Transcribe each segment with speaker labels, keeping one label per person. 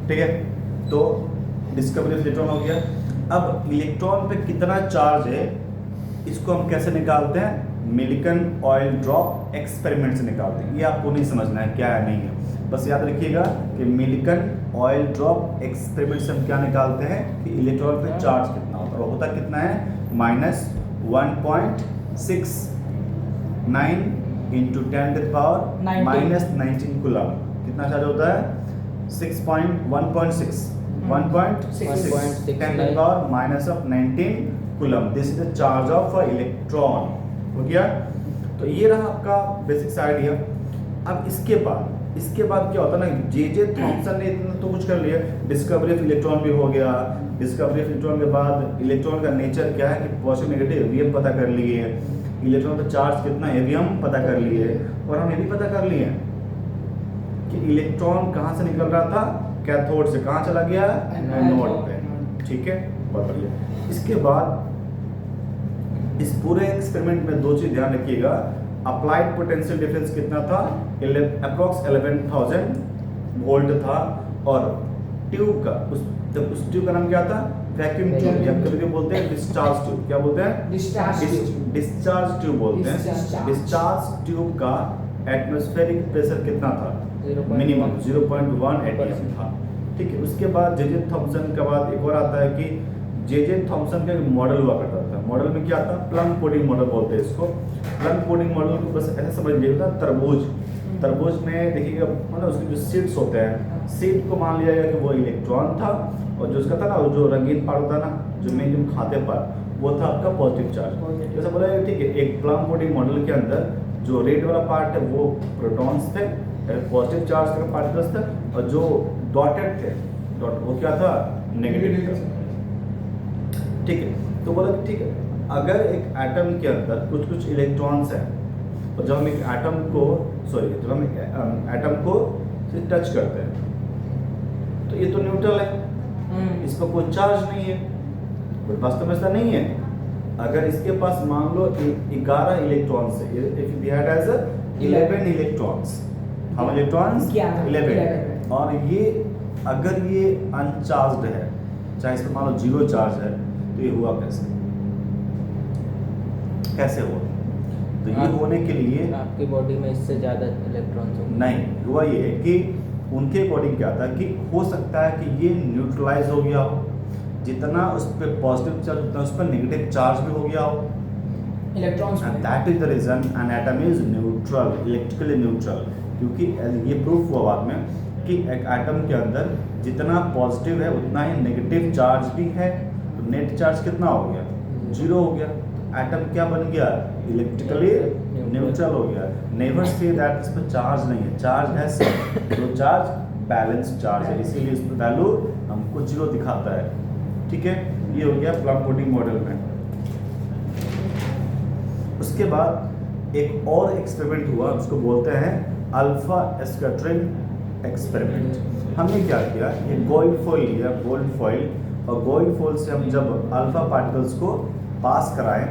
Speaker 1: ठीक है, तो डिस्कवरी ऑफ इलेक्ट्रॉन हो गया। अब इलेक्ट्रॉन पे कितना चार्ज है इसको हम कैसे निकालते हैं, मिलिकन ऑयल ड्रॉप एक्सपेरिमेंट से निकालते हैं। ये आपको नहीं समझना है क्या है नहीं है, बस याद रखिएगा कि मिलिकन ऑयल ड्रॉप एक्सपेरिमेंट से हम क्या निकालते हैं कि इलेक्ट्रॉन पे चार्ज कितना होता है, और होता कितना है -1.69 इंटू 10⁻⁻19 कूलम। कितना चार्ज होता है 1.6 10⁻⁻19 coulomb. This is the charge of electron. हो गया, तो ये रहा आपका बेसिक्स आइडिया। अब इसके बाद क्या होता है ना, जे थॉमसन ने इतना तो कुछ कर लिया, डिस्कवरी ऑफ इलेक्ट्रॉन भी हो गया। डिस्कवरी ऑफ इलेक्ट्रॉन के बाद इलेक्ट्रॉन का नेचर क्या है कि पॉजिटिव नेगेटिव ये हम पता कर लिए, इलेक्ट्रॉन का चार्ज कितना है भी हम पता कर लिए, और हम ये भी पता कर लिए कि इलेक्ट्रॉन कहाँ से निकल रहा था, कैथोड से, कहाँ चला गया एनोड पे। ठीक है, बहुत बढ़िया। इसके बाद इस पूरे एक्सपेरिमेंट में दो चीज ध्यान रखिएगा, अप्लाइड पोटेंशियल डिफरेंस कितना था, अप्रॉक्स 11,000 वोल्ट था, और ट्यूब का उस ट्यूब का नाम क्या था, वैक्यूम ट्यूब, या कभी बोलते हैं डिस्चार्ज ट्यूब। क्या बोलते हैं, डिस्चार्ज ट्यूब बोलते हैं। डिस्चार्ज ट्यूब का एटमॉस्फेरिक प्रेशर कितना था, मिनिमम 0.1 atm था। ठीक है, उसके बाद जे थॉमसन के बाद एक और आता है कि जे थॉमसन का एक मॉडल हुआ करता था। मॉडल में क्या था, प्लम पुडिंग मॉडल बोलते हैं इसको। प्लम पुडिंग मॉडल को बस ऐसे समझ लीजिएगा, तरबूज में देखिएगा मतलब उसके जो सीड्स होते हैं, सीड को मान लिया गया कि वो इलेक्ट्रॉन था, और जो उसका था ना, जो रंगीन पार्ट होता है ना, जो मेन जो खाते पार्ट, वो था आपका पॉजिटिव चार्ज। जैसा बोला ठीक है, एक प्लम पुडिंग मॉडल के अंदर जो रेड वाला पार्ट है वो प्रोटॉन्स थे, पॉजिटिव चार्ज का पार्टिकल्स थे, और जो डॉटेड थे वो क्या था, नेगेटिव था। ठीक है, तो बोला ठीक है, अगर एक एटम के अंदर कुछ इलेक्ट्रॉन्स हैं, और जब हम एक एटम को टच करते हैं तो ये तो न्यूट्रल है, इस पर कोई चार्ज नहीं है, बट वास्तव में ऐसा नहीं है। अगर इसके पास मान लो 11 इलेक्ट्रॉन्स है, if we had as 11 electrons, हम इलेक्ट्रॉन्स 11, और ये अगर ये अनचार्ज्ड है, चाहे इस पर मान लो 0 चार्ज है, तो ये हुआ कैसे हुआ, तो ये होने के लिए
Speaker 2: आपकी बॉडी में इससे ज़्यादा इलेक्ट्रॉन्स
Speaker 1: नहीं हुआ। ये है कि उनके अकॉर्डिंग क्या था कि हो सकता है कि ये न्यूट्रलाइज हो गया हो, जितना उस पर पॉजिटिव चार्ज उतना उस पर नेगेटिव चार्ज भी हो गया हो electrons, and that is the reason an atom is neutral, electrically neutral. क्योंकि ये प्रूफ हुआ बाद में कि एक एटम के अंदर जितना पॉजिटिव है उतना ही नेगेटिव चार्ज भी है, तो नेट चार्ज कितना हो गया, 0 हो गया। एटम क्या बन गया, इलेक्ट्रिकली न्यूट्रल हो गया। नेवर से दैट इस पर चार्ज नहीं है, चार्ज है सिर्फ, तो चार्ज बैलेंस चार्ज है, इसीलिए इस पर वैल्यू हमको 0 दिखाता है। ठीक है, ये हो गया प्लम पुडिंग मॉडल में। उसके बाद एक और एक्सपेरिमेंट हुआ, उसको बोलते हैं अल्फा स्कैटरिंग एक्सपेरिमेंट। हमने क्या किया, ये गोल्ड फॉइल लिया, गोल्ड फॉइल, और गोल्ड फॉइल से हम जब अल्फा पार्टिकल्स को पास कराएं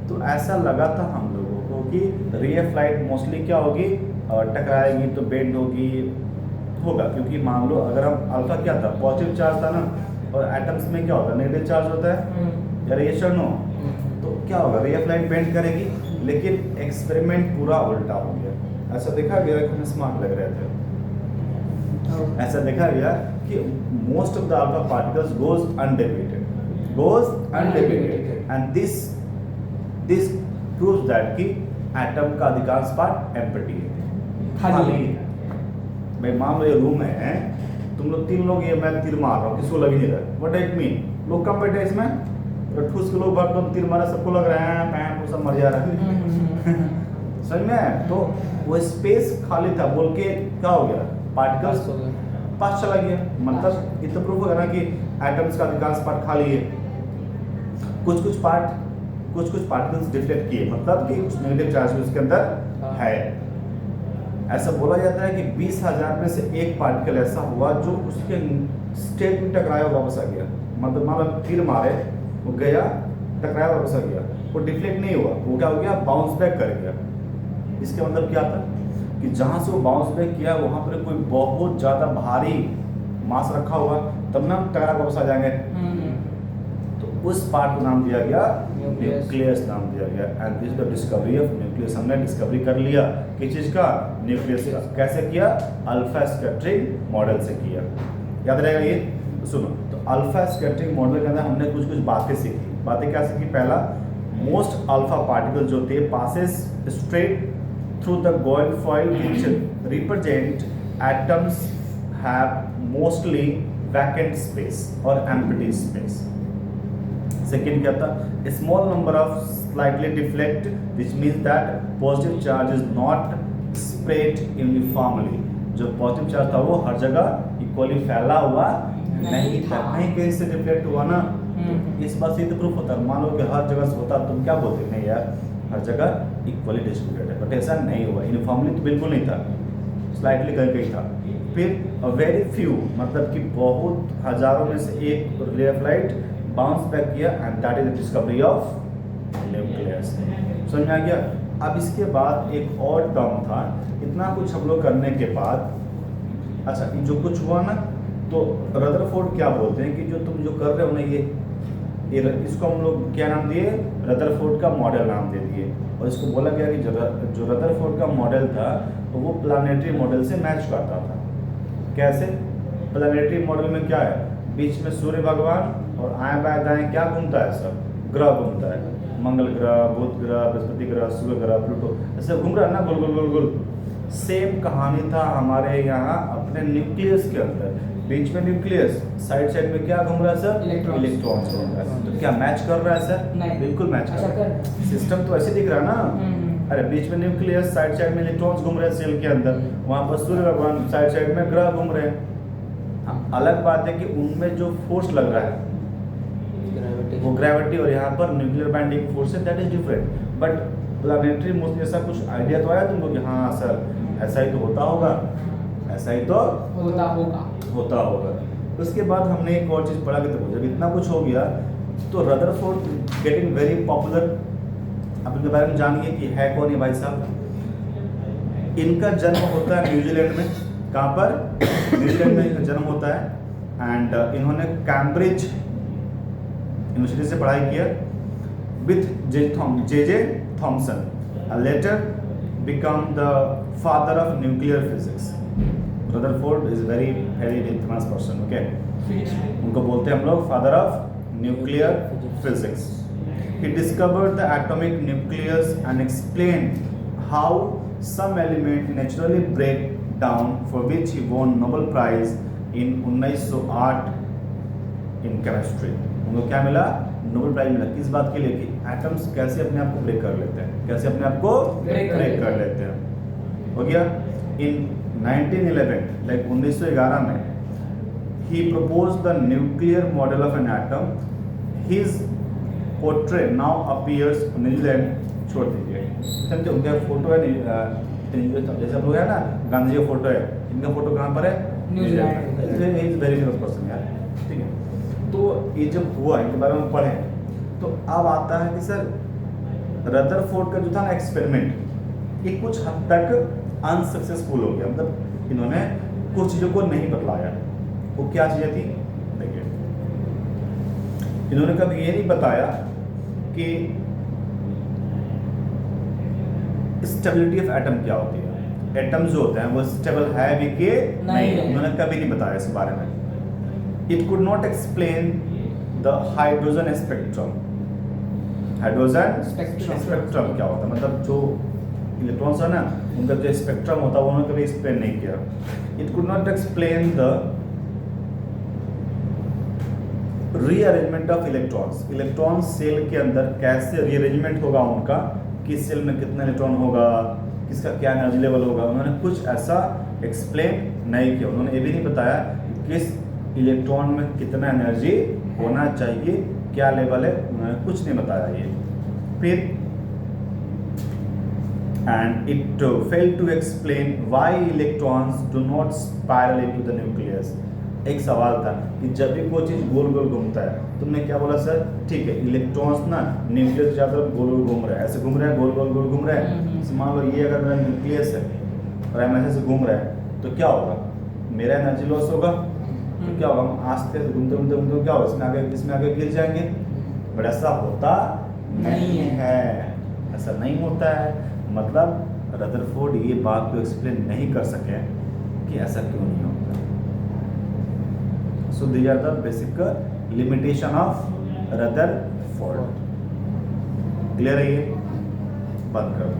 Speaker 1: तो ऐसा लगा था हम लोगों को कि रे ऑफ लाइट मोस्टली क्या होगी, टकराएगी तो बेंड होगा, क्योंकि मान लो अगर हम अल्फा क्या था, पॉजिटिव चार्ज था ना, और एटम्स में क्या होता है, नेगेटिव चार्ज होता है, या रिएक्शन हो, तो क्या होगा, रे ऑफ लाइट बेंड करेगी। लेकिन एक्सपेरिमेंट पूरा उल्टा हो गया। ऐसा देखा गया कि हमें स्मार्ट लग रहे थे, ऐसा देखा गया कि most of the alpha particles goes undeviated, and this proves that कि एटम का अधिकांश पार्ट एम्प्टी है, खाली है। भाई मान लो ये रूम है, तुम लोग 3 लोग, ये मैं तीर मार रहा हूँ, किसको लग नहीं रहा, व्हाट इट मीन, लोग कम बैठे इसमें, तो ठूस के लोग भर तीर मारा, सबको लग रहा है पैं सब मर जा रहा है। समझ में, तो वो स्पेस खाली था, बोल के क्या हो गया, पार्टिकल्स पास चला गया। मतलब ये तो प्रूफ होगा ना कि एटम्स का अधिकांश पार्ट खाली है, कुछ पार्टिकल्स डिफ्लेक्ट किए, मतलब कि कुछ नेगेटिव चार्ज भी उसके अंदर है। ऐसा बोला जाता है कि 20,000 में से एक पार्टिकल ऐसा हुआ जो उसके स्टेट में टकराया वापस आ गया। मतलब मान लो तीर मारे, वो गया, टकराया वापस आ गया, वो डिफ्लेक्ट नहीं हुआ, वो क्या हो गया, बाउंस बैक कर गया। इसका मतलब क्या था कि जहाँ से वो बाउंस बैक किया वहाँ पर कोई बहुत ज़्यादा भारी मास रखा होगा तब ना टकरा वापस आ जाएंगे। तो उस पार्ट को नाम दिया गया न्यूक्लियस नाम दिया गया। And this the discovery of nucleus, हमने डिस्कवरी कर लिया किस चीज़ का, न्यूक्लियस का। कैसे किया, अल्फा स्कैटरिंग मॉडल से किया, याद रहेगा ये। सुनो, तो अल्फा स्कैटरिंग मॉडल के अंदर हमने कुछ कुछ बातें सीखी। बातें क्या सीखी, पहला, मोस्ट अल्फा पार्टिकल जो थे पासेस स्ट्रेट थ्रू द गोइल which represent atoms have mostly vacant space और एम्प्टी स्पेस। सेकेंड क्या था, small number of slightly deflect which means that positive charge is not spread uniformly. जो positive charge था वो हर जगह इक्वली फैला हुआ नहीं था, कहीं कहीं से डिफ्लेक्ट हुआ ना। तो इस बात से तो प्रूफ होता है, मान लो कि हर जगह से होता, तुम क्या बोलते नहीं यार हर जगह इक्वली डिस्ट्रीब्यूटेड है, बट ऐसा नहीं हुआ, यूनिफॉर्मली तो बिल्कुल नहीं था, स्लाइटली कहीं कहीं था। फिर वेरी फ्यू, मतलब कि बहुत हजारों में से एक ray of light bounce back किया, and that is the discovery of nucleus. समझ में आ गया। अब इसके बाद एक और टर्म था, इतना कुछ हम लोग करने के बाद, अच्छा जो कुछ हुआ ना, तो रदरफोर्ड क्या बोलते हैं कि जो तुम जो कर रहे हो ना ये इसको हम लोग क्या नाम दिए, रदरफोर्ड का मॉडल नाम दे दिए। और इसको बोला गया कि जो रदरफोर्ड का मॉडल था तो वो प्लानिटरी मॉडल से मैच करता था। कैसे, प्लानिटरी मॉडल में क्या है, बीच में सूर्य भगवान और आए बाएं दाएं क्या घूमता है, सब ग्रह घूमता है, मंगल ग्रह, बुध ग्रह, बृहस्पति ग्रह, सूर्य ग्रह, प्लूटो, ऐसे घूम रहा है ना गोल गोल गोल गोल। सेम कहानी था हमारे यहाँ अपने न्यूक्लियस के अंदर, बीच में न्यूक्लियस, साइड साइड में क्या घूम रहा है सर, इलेक्ट्रॉन्स घूम रहा है। तो क्या मैच कर रहा है सर,
Speaker 2: नहीं,
Speaker 1: बिल्कुल मैच कर रहा है। सिस्टम तो ऐसे दिख रहा है ना, अरे बीच में न्यूक्लियस, साइड साइड में इलेक्ट्रॉन्स घूम रहे हैं सेल के अंदर, वहाँ पर सूर्य भगवान, साइड साइड में ग्रह घूम रहे हैं। अलग बात है कि उनमें जो फोर्स लग रहा है वो ग्रेविटी, और यहाँ पर न्यूक्लियर बाइंडिंग फोर्स है, that is different. But planetary motion जैसा कुछ आइडिया तो आया तुमको कि हाँ सर ऐसा ही तो होता होगा, ऐसा ही तो होता होगा। उसके बाद हमने एक और चीज़ पढ़ा कि तो जब इतना कुछ हो गया तो रदरफोर्ड गेटिंग वेरी पॉपुलर। अब इनके बारे में जानिए कि है कौन है भाई साहब। इनका जन्म होता है न्यूजीलैंड में, कहाँ पर, न्यूजीलैंड में इनका जन्म होता है। एंड इन्होंने कैम्ब्रिज यूनिवर्सिटी से पढ़ाई किया with J Thomson, letter become the father of nuclear physics. Rutherford is very famous person, okay, उनको बोलते हैं हम लोग father of nuclear physics. He discovered the atomic nucleus and explained how some element naturally break down, for which he won Nobel Prize in 1908 in chemistry। उनको क्या मिला, Nobel prize मिला। किस बात के लिए, कि एटम्स कैसे अपने आप को ब्रेक कर लेते हैं, कैसे अपने आप को ब्रेक कर लेते हैं। हो गया। इन 1911 लाइक 1911 में he proposed the nuclear model of an atom. His portrait now appears in New Zealand, छोड़ दीजिए, समझे, उनका फोटो है जैसे हम लोग है ना, गांधी जी का फोटो है, इनका फोटो कहाँ पर है, New Zealand. Is very famous person यार, ठीक है। तो ये जब हुआ, इनके बारे में पढ़े, तो अब आता है कि सर रदरफोर्ड का जो था ना एक्सपेरिमेंट, ये कुछ हद तक अनसक्सेसफुल हो गया। मतलब इन्होंने कुछ चीज़ों को नहीं बतलाया। वो क्या चीज़ें थी, देखिए, इन्होंने कभी ये नहीं बताया कि स्टेबिलिटी ऑफ एटम क्या होती है, एटम जो होते हैं वो स्टेबल है भी कि नहीं, उन्होंने कभी नहीं बताया इस बारे में। It could not explain the hydrogen spectrum। Hydrogen spectrum क्या होता है, मतलब जो इलेक्ट्रॉन्स है ना उनका जो स्पेक्ट्रम होता है वो उन्होंने कभी एक्सप्लेन नहीं किया। It could not explain the rearrangement of electrons, electron shell के अंदर कैसे रीअरेंजमेंट होगा उनका, किस सेल में कितना इलेक्ट्रॉन होगा, किसका क्या एनर्जी लेवल होगा, उन्होंने कुछ ऐसा एक्सप्लेन नहीं किया। उन्होंने ये भी नहीं बताया किस इलेक्ट्रॉन में कितना एनर्जी होना चाहिए, क्या लेवल है, उन्होंने कुछ नहीं बताया ये। फिर and it fail to explain why electrons do not spiral into the nucleus. एक सवाल था कि जब भी कोई चीज़ गोल गोल घूमता है, तुमने क्या बोला सर, ठीक है इलेक्ट्रॉन्स ना न्यूक्लियस की ज़्यादा गोल गोल घूम रहा है, ऐसे घूम रहा है, गोल गोल गोल घूम रहा है। मान लो ये अगर मेरा न्यूक्लियस है और हम ऐसे घूम रहा है तो क्या होगा, मेरा एनर्जी लॉस होगा, तो क्या होगा, हम आस्ते से घूमते घूमते घूमते क्या होगा, इसमें आगे गिर जाएंगे। बट ऐसा होता नहीं है, ऐसा नहीं होता है। मतलब रदरफोर्ड ये बात को एक्सप्लेन नहीं कर सके कि ऐसा क्यों नहीं होता। So these are the basic limitation of Rutherford. Clear है ये? बंद कर दो।